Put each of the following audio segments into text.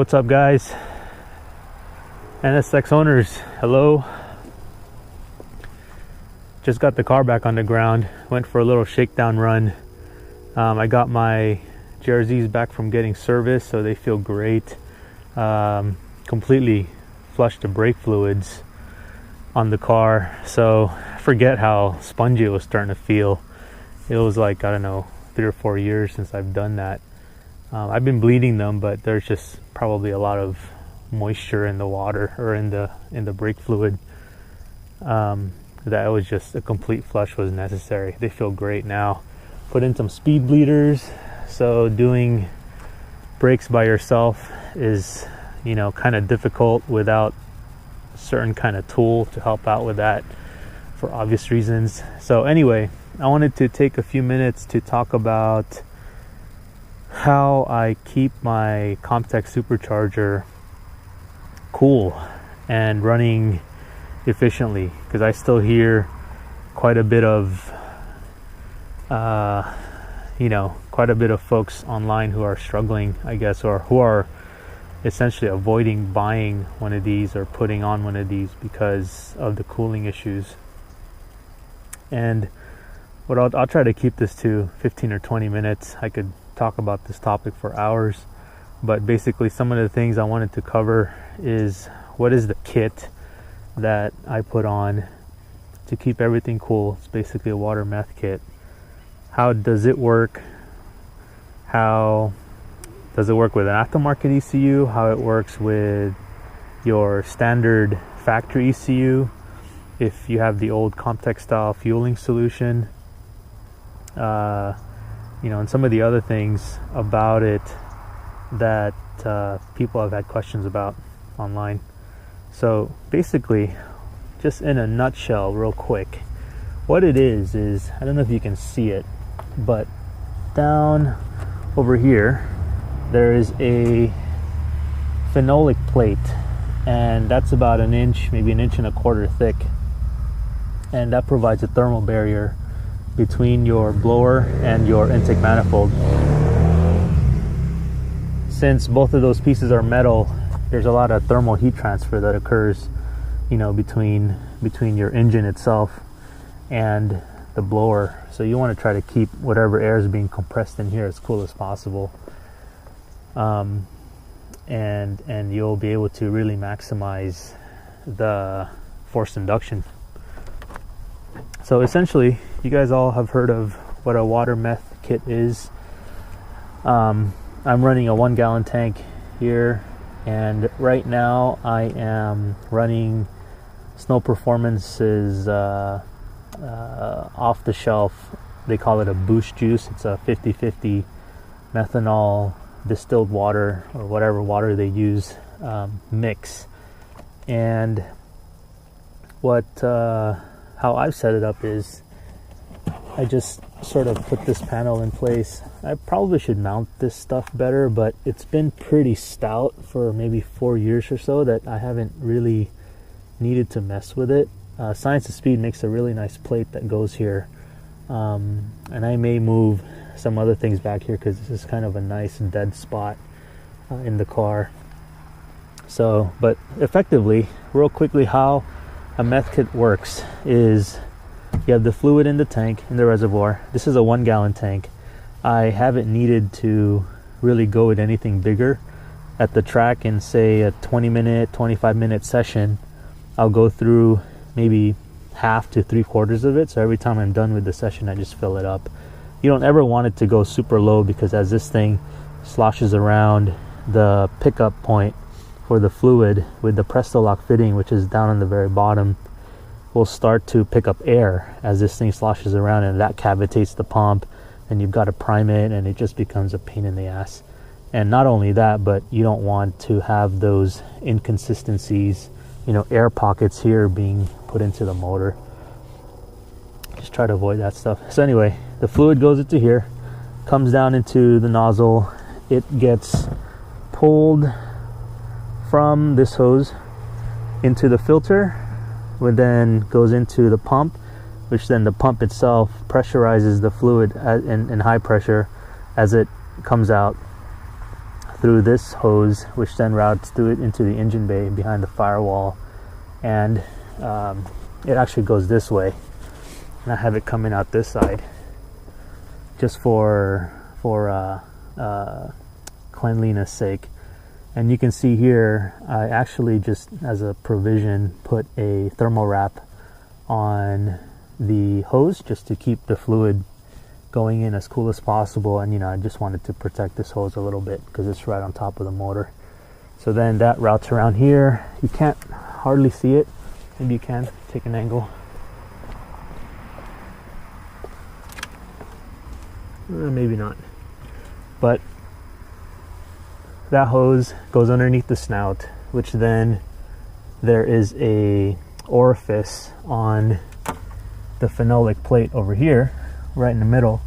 What's up, guys? NSX owners, hello. Just got the car back on the ground. Went for a little shakedown run. I got my JRZs back from getting service, so they feel great. Completely flushed the brake fluids on the car, so forget how spongy it was starting to feel. It was like, I don't know, 3 or 4 years since I've done that. I've been bleeding them, but there's just probably a lot of moisture in the water or in the brake fluid, that it was just a complete flush was necessary. They feel great now. Put in some speed bleeders, so doing brakes by yourself is, you know, kind of difficult without a certain kind of tool to help out with that for obvious reasons. So anyway, I wanted to take a few minutes to talk about how I keep my ComTech Supercharger cool and running efficiently, because I still hear quite a bit of quite a bit of folks online who are struggling, I guess, or who are essentially avoiding buying one of these or putting on one of these because of the cooling issues. And what I'll try to keep this to 15 or 20 minutes. I could talk about this topic for hours, but basically some of the things I wanted to cover is what is the kit that I put on to keep everything cool. It's basically a water meth kit. How does it work? How does it work with an aftermarket ECU? How it works with your standard factory ECU if you have the old ComTech style fueling solution, and some of the other things about it that people have had questions about online. So basically, just in a nutshell, real quick, what it is, I don't know if you can see it, but down over here, there is a phenolic plate, and that's about an inch, maybe an inch and a quarter thick. And that provides a thermal barrier between your blower and your intake manifold. Since both of those pieces are metal, there's a lot of thermal heat transfer that occurs, between your engine itself and the blower. So you want to try to keep whatever air is being compressed in here as cool as possible, and you'll be able to really maximize the forced induction. So essentially, you guys all have heard of what a water meth kit is. I'm running a 1 gallon tank here, and right now I am running Snow Performance's off the shelf, they call it a boost juice. It's a 50-50 methanol distilled water, or whatever water they use, mix. And how I've set it up is I just sort of put this panel in place. I probably should mount this stuff better, but it's been pretty stout for maybe 4 years or so that I haven't really needed to mess with it. Science of Speed makes a really nice plate that goes here, and I may move some other things back here because this is kind of a nice dead spot in the car. So, but effectively, real quickly, how a meth kit works is you have the fluid in the tank, in the reservoir. This is a 1 gallon tank. I haven't needed to really go with anything bigger. At the track, in say a 20-minute, 25-minute session, I'll go through maybe half to 3/4 of it. So every time I'm done with the session, I just fill it up. You don't ever want it to go super low, because as this thing sloshes around, the pickup point for the fluid with the Presto Lock fitting, which is down on the very bottom, will start to pick up air as this thing sloshes around, and that cavitates the pump, and you've got to prime it, and it just becomes a pain in the ass. And not only that, but you don't want to have those inconsistencies, air pockets here being put into the motor. Just try to avoid that stuff. So anyway, the fluid goes into here, comes down into the nozzle. It gets pulled from this hose into the filter, which then goes into the pump, which then the pump itself pressurizes the fluid in high pressure as it comes out through this hose, which then routes through it into the engine bay behind the firewall, and it actually goes this way, and I have it coming out this side just for cleanliness sake. And you can see here, I actually just as a provision put a thermal wrap on the hose just to keep the fluid going in as cool as possible. And I just wanted to protect this hose a little bit because it's right on top of the motor. So then that routes around here. You can't hardly see it. Maybe you can take an angle. Maybe not. But that hose goes underneath the snout, which then there is a orifice on the phenolic plate over here, right in the middle,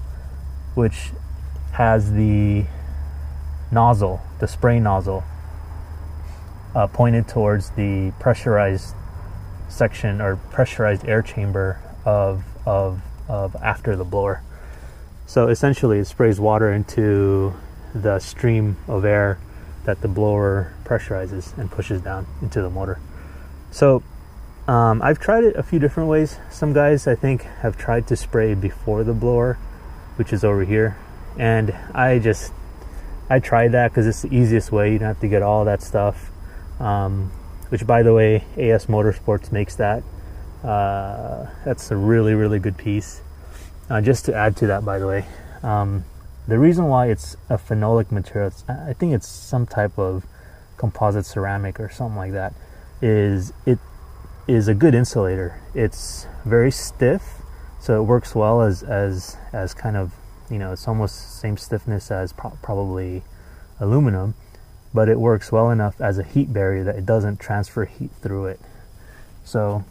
which has the nozzle, the spray nozzle, pointed towards the pressurized section or pressurized air chamber of after the blower. So essentially it sprays water into the stream of air that the blower pressurizes and pushes down into the motor. So I've tried it a few different ways. Some guys, I think, have tried to spray before the blower, which is over here, and I tried that because it's the easiest way. You don't have to get all that stuff, which, by the way, AS Motorsports makes that. That's a really, really good piece. Just to add to that, by the way, the reason why it's a phenolic material, I think it's some type of composite ceramic or something like that, is it is a good insulator. It's very stiff, so it works well as kind of, it's almost the same stiffness as probably aluminum, but it works well enough as a heat barrier that it doesn't transfer heat through it. So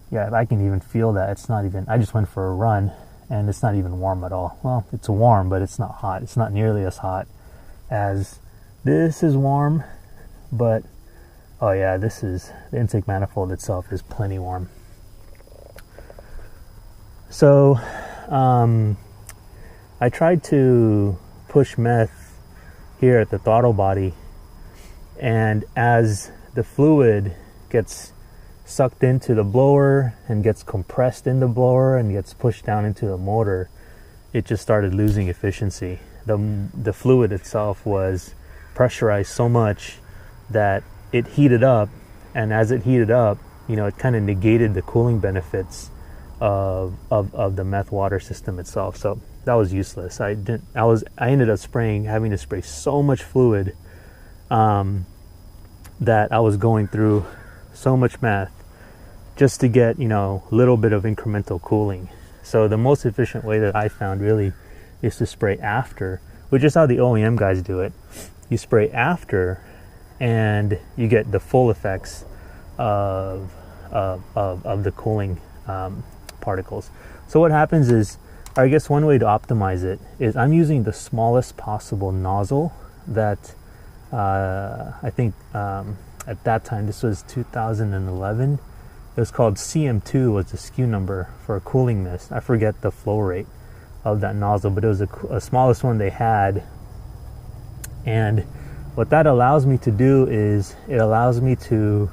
yeah, I can even feel that. It's not even, I just went for a run and it's not even warm at all. Well, it's warm, but it's not hot. It's not nearly as hot as this is warm, but oh yeah, this is, the intake manifold itself is plenty warm. So I tried to push Meth here at the throttle body, and as the fluid gets sucked into the blower and gets compressed in the blower and gets pushed down into the motor, it just started losing efficiency. The fluid itself was pressurized so much that it heated up, and as it heated up, it kind of negated the cooling benefits of the Meth water system itself. So that was useless. I ended up having to spray so much fluid that I was going through so much Meth just to get a little bit of incremental cooling. So the most efficient way that I found really is to spray after, which is how the OEM guys do it. You spray after, and you get the full effects of the cooling particles. So what happens is, I guess one way to optimize it is I'm using the smallest possible nozzle that I think at that time, this was 2011, it was called CM2 was the SKU number for a cooling mist. I forget the flow rate of that nozzle, but it was the smallest one they had. And what that allows me to do is it allows me to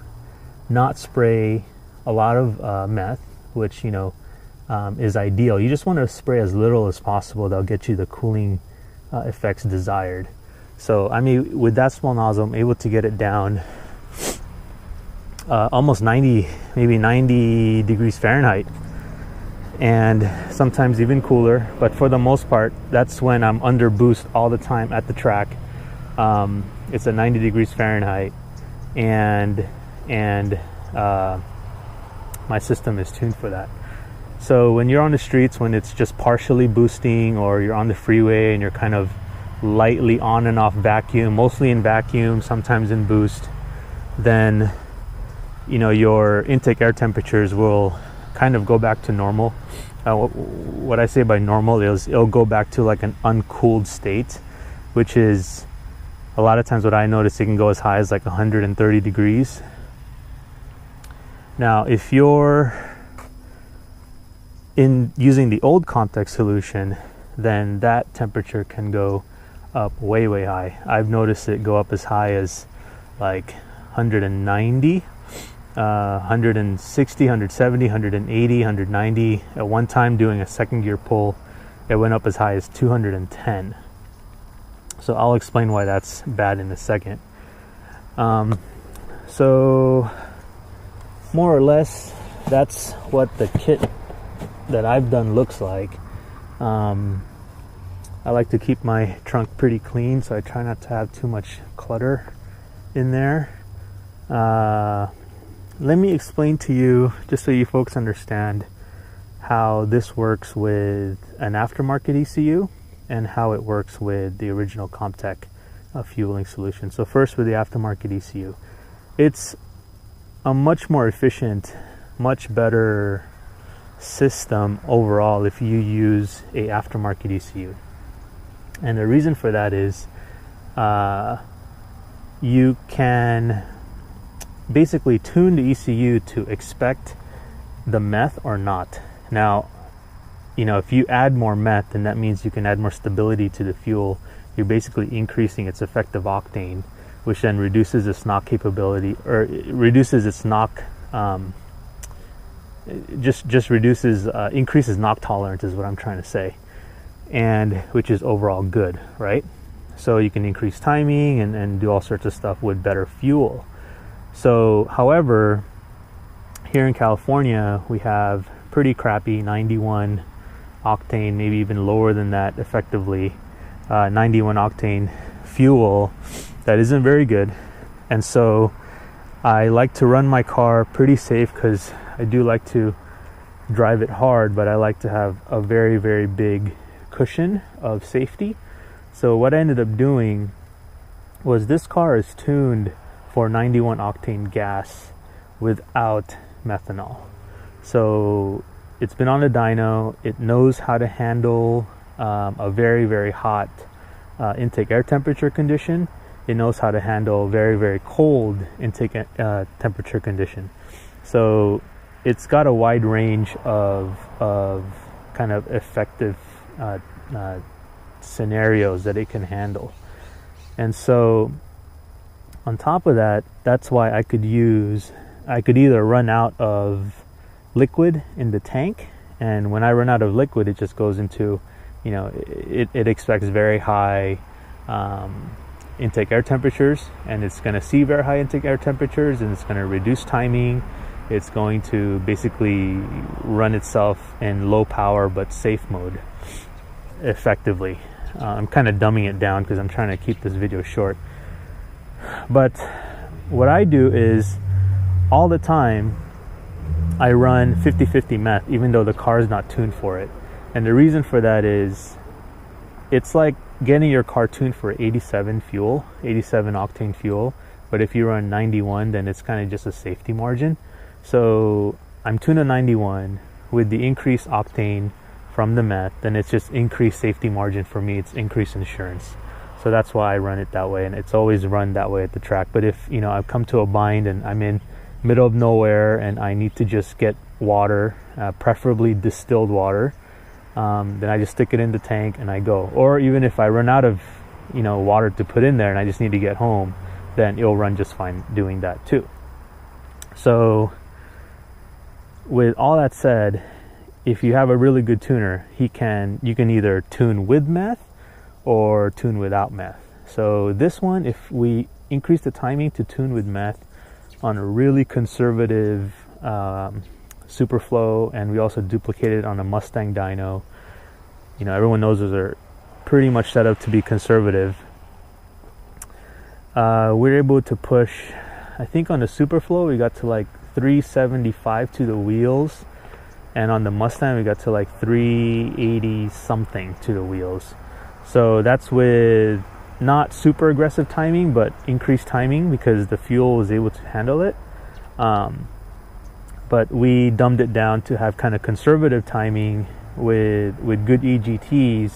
not spray a lot of Meth, which is ideal. You just want to spray as little as possible. That'll get you the cooling effects desired. So I mean, with that small nozzle, I'm able to get it down almost 90, maybe 90 degrees Fahrenheit, and sometimes even cooler. But for the most part, that's when I'm under boost all the time at the track. It's at 90 degrees Fahrenheit, and my system is tuned for that. So when you're on the streets, when it's just partially boosting, or you're on the freeway and you're kind of lightly on and off vacuum, mostly in vacuum, sometimes in boost, then your intake air temperatures will kind of go back to normal. What I say by normal is it'll go back to like an uncooled state, which is a lot of times what I notice, it can go as high as like 130 degrees. Now, if you're using the old ComTech solution, then that temperature can go up way high. I've noticed it go up as high as like 190, 160, 170, 180, 190. At one time doing a second gear pull, it went up as high as 210. So I'll explain why that's bad in a second. So more or less, that's what the kit that I've done looks like. I like to keep my trunk pretty clean, so I try not to have too much clutter in there. Let me explain to you, just so you folks understand, how this works with an aftermarket ECU and how it works with the original ComTech fueling solution. So first, with the aftermarket ECU, it's a much more efficient, much better system overall if you use a aftermarket ECU. And the reason for that is you can basically tune the ECU to expect the meth or not. Now, you know, if you add more meth, then that means you can add more stability to the fuel. You're basically increasing its effective octane, which then reduces its knock capability, or reduces its knock, increases knock tolerance is what I'm trying to say, and which is overall good, right? So you can increase timing and do all sorts of stuff with better fuel. So, however, here in California, we have pretty crappy 91 octane, maybe even lower than that, effectively 91 octane fuel that isn't very good. And so I like to run my car pretty safe, because I do like to drive it hard, but I like to have a very big cushion of safety. So what I ended up doing was, this car is tuned for 91 octane gas without methanol. So it's been on a dyno. It knows how to handle a very hot intake air temperature condition. It knows how to handle very cold intake temperature condition. So it's got a wide range of kind of effective scenarios that it can handle. And so on top of that, that's why I could either run out of liquid in the tank, and when I run out of liquid, it just goes into, you know, it expects very high intake air temperatures, and it's going to see very high intake air temperatures, and it's going to reduce timing. It's going to basically run itself in low power but safe mode effectively. I'm kind of dumbing it down because I'm trying to keep this video short. But what I do is, all the time, I run 50-50 meth, even though the car is not tuned for it. And the reason for that is, it's like getting your car tuned for 87 octane fuel. But if you run 91, then it's kind of just a safety margin. So I'm tuned to 91 with the increased octane from the meth, then it's just increased safety margin for me. It's increased insurance. So that's why I run it that way, and it's always run that way at the track. But if, you know, I've come to a bind and I'm in middle of nowhere and I need to just get water, preferably distilled water, then I just stick it in the tank and I go. Or even if I run out of, you know, water to put in there and I just need to get home, then it'll run just fine doing that too. So with all that said, if you have a really good tuner, you can either tune with meth or tune without meth. So this one, if we increase the timing to tune with meth on a really conservative Superflow, and we also duplicate it on a Mustang dyno, you know, everyone knows those are pretty much set up to be conservative. We're able to push, I think on the Superflow we got to like 375 to the wheels, and on the Mustang we got to like 380 something to the wheels. So that's with not super aggressive timing, but increased timing, because the fuel was able to handle it. But we dumbed it down to have kind of conservative timing with good EGTs,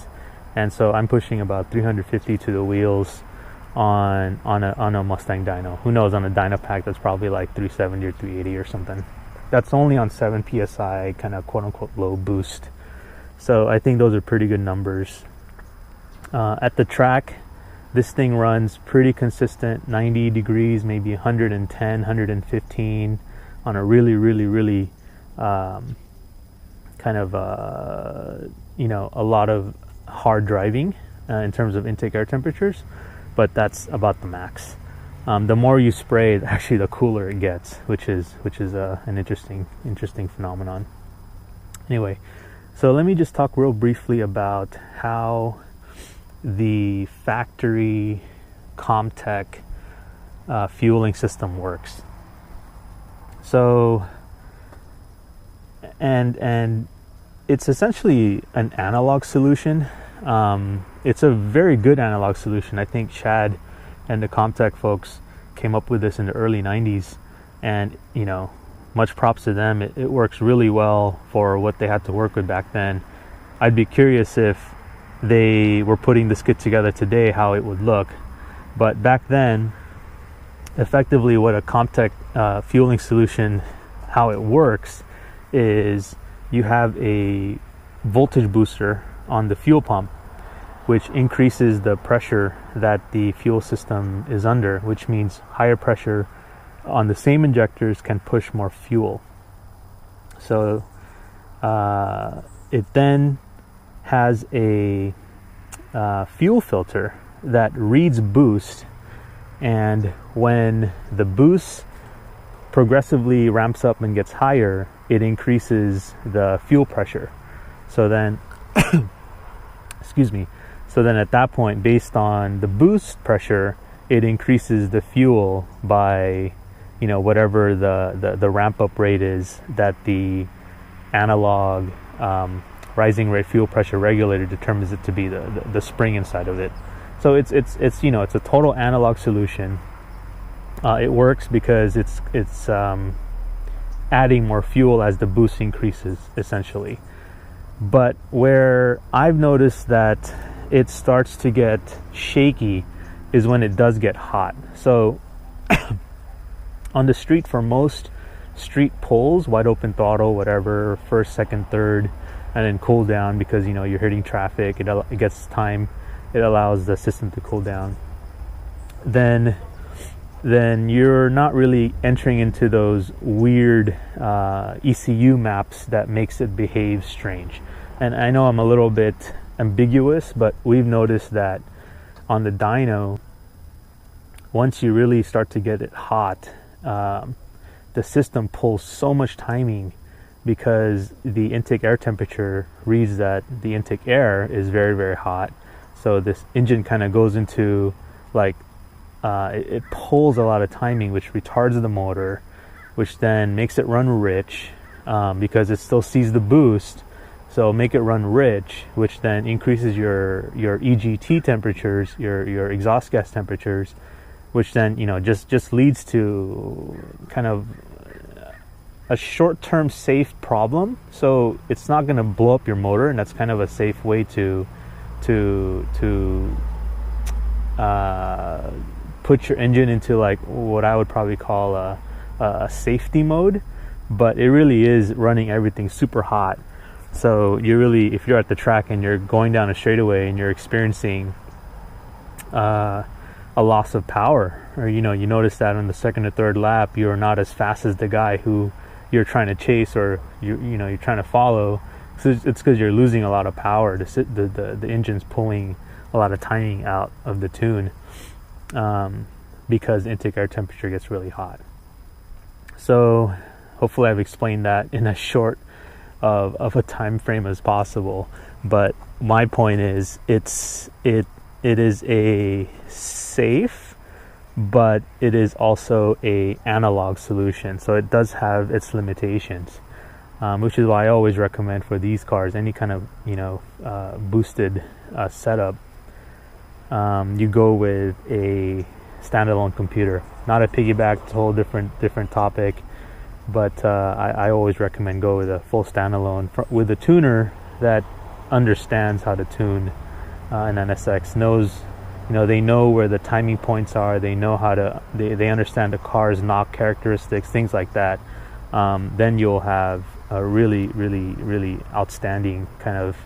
and so I'm pushing about 350 to the wheels on a Mustang dyno. Who knows, on a dyno pack that's probably like 370 or 380 or something. That's only on 7 psi, kind of quote unquote low boost. So I think those are pretty good numbers. At the track, this thing runs pretty consistent, 90 degrees, maybe 110, 115 on a really kind of a lot of hard driving in terms of intake air temperatures, but that's about the max. The more you spray, actually the cooler it gets, which is an interesting phenomenon. Anyway, so let me just talk real briefly about how the factory ComTech fueling system works. So, and it's essentially an analog solution. It's a very good analog solution. I think Chad and the ComTech folks came up with this in the early 90s, and much props to them. It works really well for what they had to work with back then. I'd be curious if they were putting this kit together today, how it would look. But back then, effectively what a ComTech fueling solution, how it works is you have a voltage booster on the fuel pump, which increases the pressure that the fuel system is under, which means higher pressure on the same injectors can push more fuel. So it then has a fuel filter that reads boost, and when the boost progressively ramps up and gets higher, it increases the fuel pressure. So then excuse me, so then at that point, based on the boost pressure, it increases the fuel by whatever the ramp up rate is that the analog rising rate fuel pressure regulator determines it to be the spring inside of it. So it's a total analog solution. It works because it's adding more fuel as the boost increases, essentially. But where I've noticed that it starts to get shaky is when it does get hot. So on the street, for most street pulls, wide open throttle, whatever, first, second, third, and then cool down because you're hitting traffic, it gets time, it allows the system to cool down, then you're not really entering into those weird ECU maps that makes it behave strange. And I know I'm a little bit ambiguous, but we've noticed that on the dyno, once you really start to get it hot, the system pulls so much timing because the intake air temperature reads that the intake air is very, very hot. So this engine kind of goes into it pulls a lot of timing, which retards the motor, which then makes it run rich because it still sees the boost. So make it run rich, which then increases your EGT temperatures, your exhaust gas temperatures, which then just leads to kind of a short-term safe problem. So it's not going to blow up your motor, and that's kind of a safe way to put your engine into what I would probably call a safety mode. But it really is running everything super hot. So if you're at the track and you're going down a straightaway and you're experiencing a loss of power, or you notice that on the second or third lap you're not as fast as the guy who you're trying to chase, or you're trying to follow. So it's because you're losing a lot of power. The engine's pulling a lot of timing out of the tune because intake air temperature gets really hot. So hopefully I've explained that in as short of a time frame as possible. But my point is, it is a safe, but it is also a analog solution. So it does have its limitations, which is why I always recommend for these cars, any kind of boosted setup, you go with a standalone computer. Not a piggyback, it's a whole different topic. But I always recommend go with a full standalone with a tuner that understands how to tune an NSX, knows, they know where the timing points are, they know how to, they understand the car's knock characteristics, things like that. Then you'll have a really outstanding kind of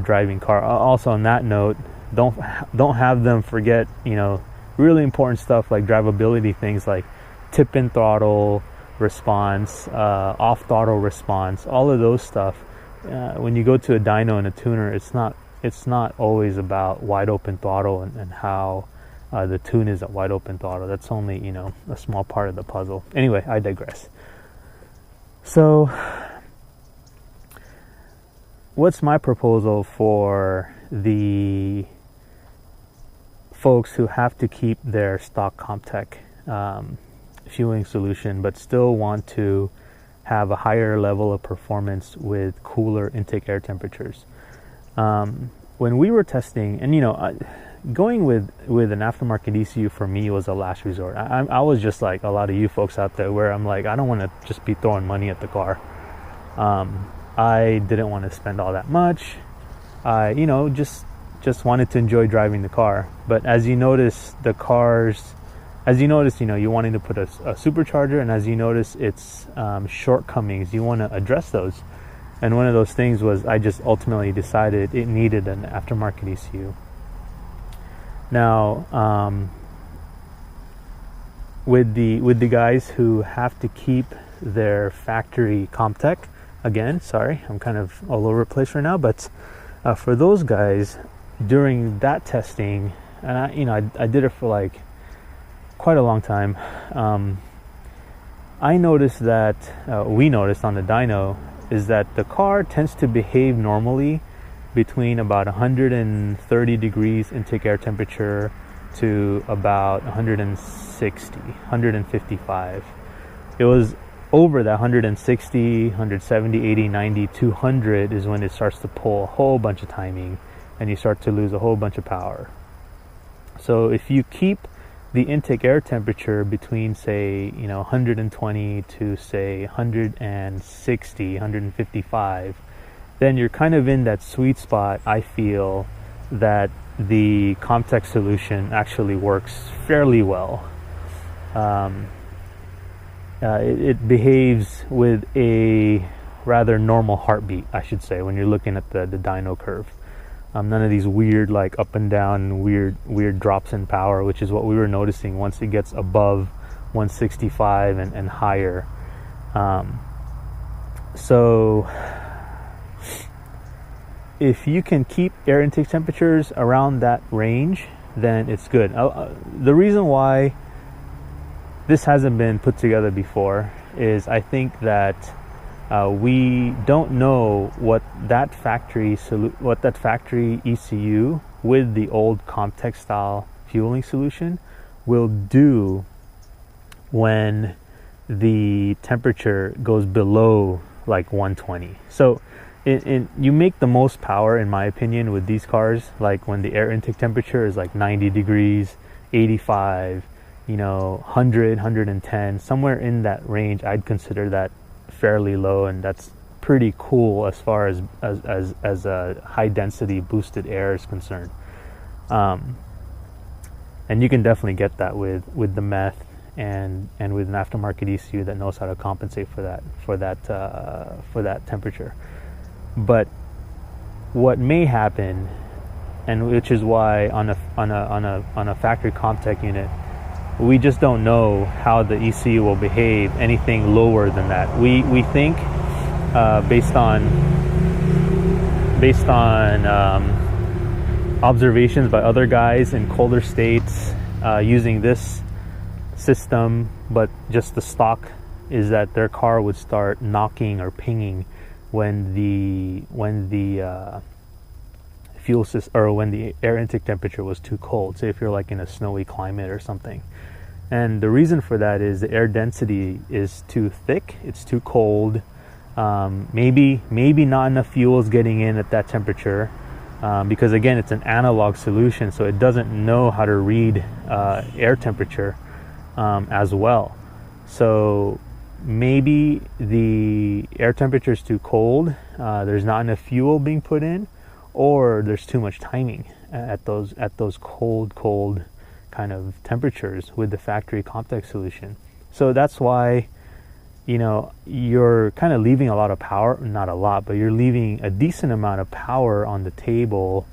driving car. Also on that note, don't have them forget, you know, really important stuff like drivability things like tip-in throttle response, off throttle response, all of those stuff. When you go to a dyno and a tuner, it's not always about wide open throttle and how the tune is at wide open throttle. That's only, you know, a small part of the puzzle. Anyway, I digress. So what's my proposal for the folks who have to keep their stock ComTech fueling solution but still want to have a higher level of performance with cooler intake air temperatures? When we were testing, and you know, going with an aftermarket ECU for me was a last resort. I was just like a lot of you folks out there, where I'm like, I don't want to just be throwing money at the car. I didn't want to spend all that much. I, you know, just wanted to enjoy driving the car. But as you notice, you know, you're wanting to put a supercharger, and as you notice its shortcomings, you want to address those. And one of those things was, I just ultimately decided it needed an aftermarket ECU. Now, with the guys who have to keep their factory ComTech, again, sorry, I'm kind of all over the place right now, but for those guys, during that testing, and I did it for like quite a long time, I noticed that, we noticed on the dyno, is that the car tends to behave normally between about 130 degrees intake air temperature to about 160, 155. It was over that 160, 170, 80, 90, 200 is when it starts to pull a whole bunch of timing and you start to lose a whole bunch of power. So if you keep the intake air temperature between, say, you know, 120 to say 160, 155, then you're kind of in that sweet spot. I feel that the ComTech solution actually works fairly well. It behaves with a rather normal heartbeat, I should say, when you're looking at the dyno curve. None of these weird, like, up and down, weird drops in power, which is what we were noticing once it gets above 165 and higher. So if you can keep air intake temperatures around that range, then it's good. The reason why this hasn't been put together before is I think that we don't know what that factory ECU with the old ComTech style fueling solution will do when the temperature goes below like 120. So you make the most power, in my opinion, with these cars, like when the air intake temperature is like 90 degrees, 85, you know, 100, 110, somewhere in that range. I'd consider that fairly low, and that's pretty cool as far as a high density boosted air is concerned. And you can definitely get that with the Meth and with an aftermarket ECU that knows how to compensate for that temperature. But what may happen, and which is why on a factory ComTech unit, we just don't know how the ECU will behave anything lower than that. We think, based on observations by other guys in colder states using this system, but just the stock, is that their car would start knocking or pinging when the fuel system, or when the air intake temperature was too cold. Say if you're like in a snowy climate or something. And the reason for that is the air density is too thick, it's too cold, maybe not enough fuel is getting in at that temperature, because again, it's an analog solution, so it doesn't know how to read air temperature as well. So maybe the air temperature is too cold, there's not enough fuel being put in, or there's too much timing at those cold kind of temperatures with the factory ComTech solution. So that's why, you know, you're kind of leaving a lot of power, not a lot, but you're leaving a decent amount of power on the table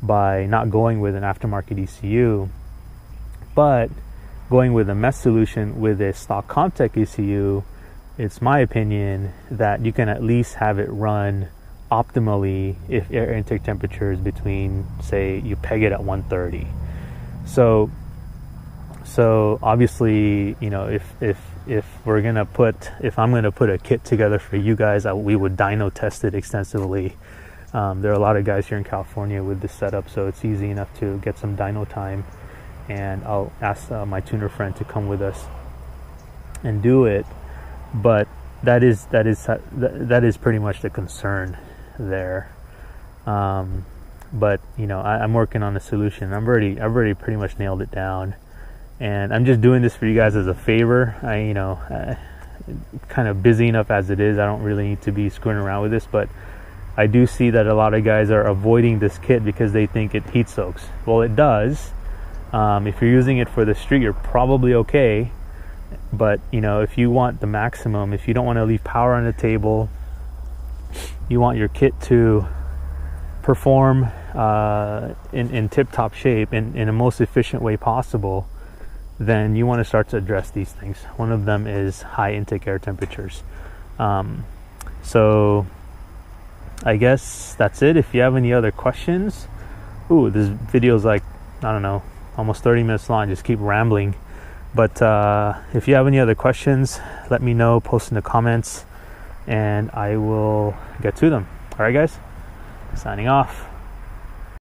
by not going with an aftermarket ECU, but going with a Meth solution with a stock ComTech ECU. It's my opinion that you can at least have it run optimally if air intake temperature is between, say, you peg it at 130. So obviously, you know, if I'm gonna put a kit together for you guys, we would dyno test it extensively. There are a lot of guys here in California with this setup, so it's easy enough to get some dyno time, and I'll ask my tuner friend to come with us and do it. But that is pretty much the concern there. But you know, I'm working on a solution. I've already pretty much nailed it down, and I'm just doing this for you guys as a favor. Kind of busy enough as it is. I don't really need to be screwing around with this, but I do see that a lot of guys are avoiding this kit because they think it heat soaks. Well, it does. If you're using it for the street, you're probably okay. But you know, if you want the maximum, if you don't want to leave power on the table, you want your kit to perform in tip-top shape in a most efficient way possible, then you want to start to address these things. One of them is high intake air temperatures. So I guess that's it. If you have any other questions, this video is like, I don't know, almost 30 minutes long. Just keep rambling. But if you have any other questions, let me know, post in the comments, and I will get to them. All right, guys, signing off.